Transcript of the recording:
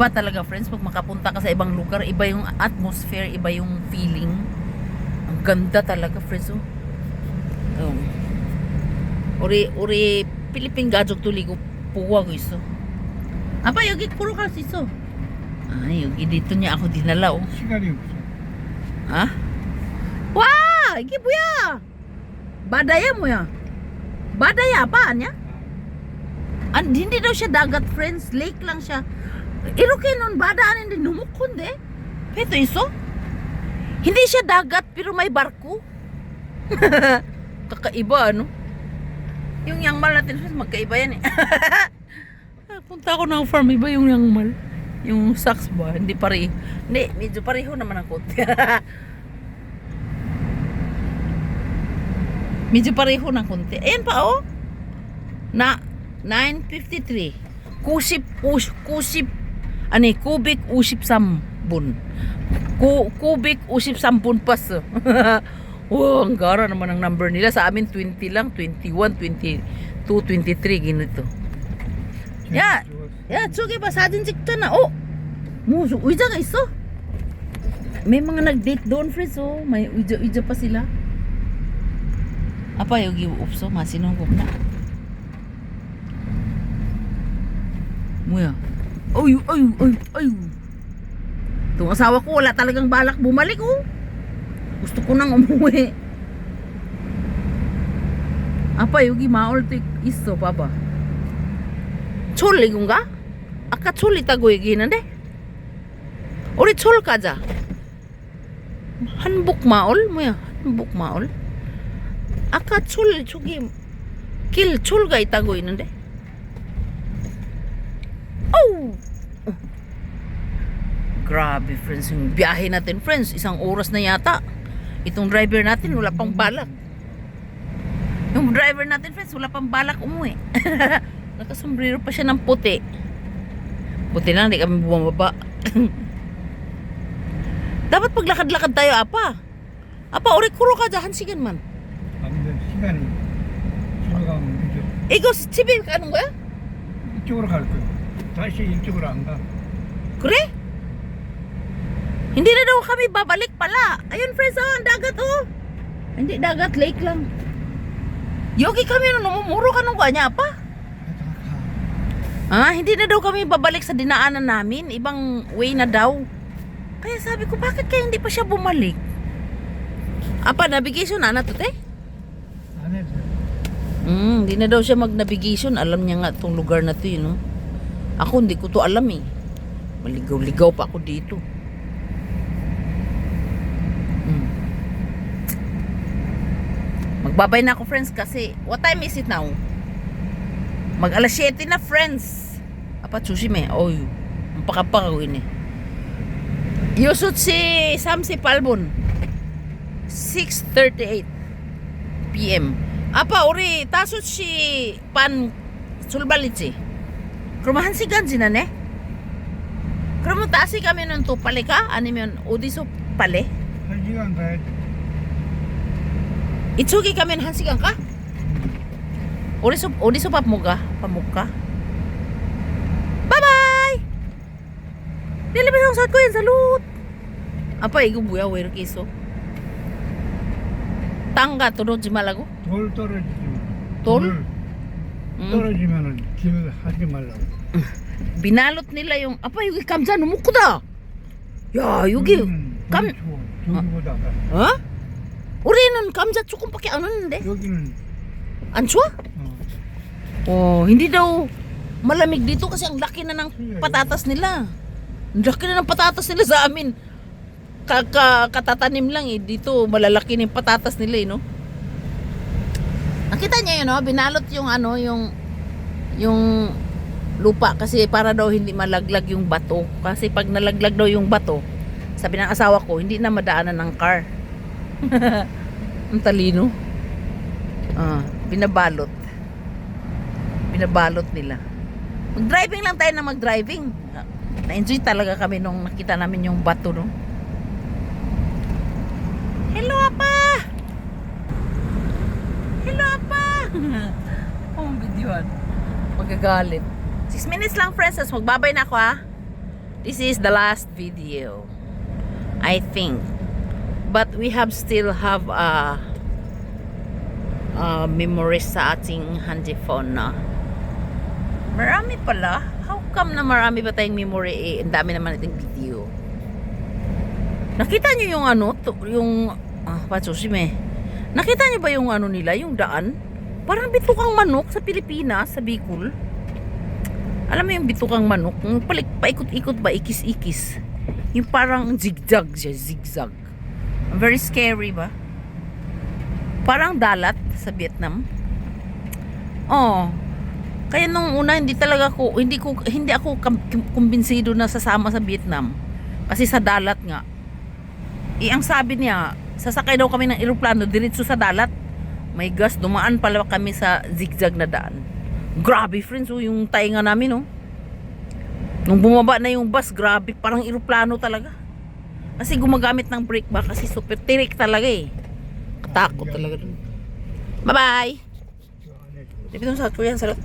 Iba talaga friends, pag makapunta ka sa ibang lugar, iba yung atmosphere, iba yung feeling. Ang ganda talaga friends. Oh. Uri Philippine 가족 들리고 보고 하고 있어. 아빠 여기 걸어갈 수 있어. 아 여기 dito niya ako dinala oh. 시간이 없어. Ha? 와 이게 뭐야? 바다야 뭐야? 바다야 apa 아니야? Hindi daw siya dagat friends, lake lang siya. 이렇게 nun 바다 아닌데 너무 큰데? 배도 있어? Hindi siya dagat pero may barko. Kakaiba ano? Yung yangmal natin magkaiba yan eh. Punta ako ng farm, iba yung yangmal. Yung socks ba? Hindi pareho. Hindi, medyo pareho naman ang konti. Medyo pareho ng konti. Ayan pa oh. Na 953. Kusip kubik usip sambun. Kubik usip sambun pas. Wow, ang gara naman ang number nila. Sa amin 20 lang, 21, 22, 23 ganito. 야, 저기 봐 사진 찍잖아. 뭐 의자가 있어? May mga nag-date doon, friends. May 의자 pa sila. 아빠 여기 없어? 마시는 거 없나? 뭐야? 아유. Itong asawa ko wala talagang balak bumalik oh. Gusto ko nang umuwi. 아빠 여기 마을도 있어 봐봐. 철리군가? 아까 철 있다고 얘기했는데? 우리 철 가자. 한복마을? 뭐야? 한복마을? 아까 철 저기 길 철가 있다고 했는데? Oh! Grabe friends, yung biyahe natin friends, isang oras na yata. Itong driver natin wala pang balak. Yung driver natin friends wala pang balak umuwi. Nakasombrero pa siya ng puti. Buti lang hindi kami bumababa. Dapat paglakad-lakad tayo apa. Apa uri kuro ka dyan sigan man. 아무튼 시간이 들어가면 늦어. 이거 집에 가는 거야? 이쪽으로 갈 거야. 다시 이쪽으로 안 가. 그래? Hindi na daw kami babalik pala. Ayun friends ang dagat oh. Hindi dagat, lake lang. Yogi kami namumuro ka nung kanya pa? Hindi na daw kami babalik sa dinaanan namin. Ibang way na daw. Kaya sabi ko, bakit kaya hindi pa siya bumalik? Apa, navigation na to te? 안 해도. Hindi na daw siya mag-navigation. Alam niya nga itong lugar na to no? Ako hindi ko to alam eh. Maligaw-ligaw pa ako dito. Magbabay na ako friends kasi what time is it now? Mag alas 7 na friends. Apa chushime? Oy. Ang pakapakawin eh. Yusut si Samsi Palbon. 6:38 PM. Apa uri tasut si Pan Sulbalitsi. Krumahan si Ganzi na ne? Krumutasi kami nun to pale ka? Anim yun? Udiso pale? 1시간 가야 돼. 이쪽에 가면 1시간 가? 어디서 밥 먹어? Bye-bye! Nilibis ang suot ko yan, salud! Apa, 이거 뭐야? 왜 이렇게 있어? 땅가 떨어지 말라고? 돌 떨어지지. 돌? 떨어지면은 길 하지 말라고. Binalot nila yung, apa, 여기 감자 너무 크다! 야, 여기 감... 저기보다 어? 우리는 감자 조금밖에 안 왔는데? 여기는 안 추워? Hindi daw malamig dito kasi ang laki na ng patatas nila. Ang laki na ng patatas nila sa amin. Katatanim lang eh. Dito malalaki na yung patatas nila eh, no? Nakita niya yun, no? Binalot yung ano, yung lupa kasi para daw hindi malaglag yung bato. Kasi pag nalaglag daw yung bato, sabi ng asawa ko, hindi na madaanan ng car. Ang talino. Binabalot nila. Mag-driving lang tayo na mag-driving. Na-enjoy talaga kami nung nakita namin yung bato, no? Hello, Apa! Hello, Apa! Ang videoan. Magagalit. 6 minutes lang, friends. Magbabay na ako, ha? This is the last video, I think. But we have still have memories sa ating handy phone na. Marami pala. How come na marami ba tayong memory? Eh, ang dami naman nating video. Nakita niyo yung ano, yung Patsushime. Nakita niyo ba yung ano nila, yung daan? Parang bitukang manok sa Pilipinas, sa Bicol. Alam mo yung bitukang manok, yung paikot-ikot ba, ikis-ikis. Yung parang zigzag siya, zigzag. Very scary ba? Parang dalat sa Vietnam. Oh. Kaya nung una hindi ako kumbinsido na sasama sa Vietnam. Kasi sa dalat nga. Ang sabi niya, sasakay daw kami ng eroplano diretso sa dalat. My gosh, dumaan pala kami sa zigzag na daan. Grabe friends, yung tainga namin nung bumaba na yung bus, grabe, parang eroplano talaga. Kasi gumagamit ng brake ba, kasi super tirik talaga Katakot talaga dun. Bye bye. Dito sa Korean salot.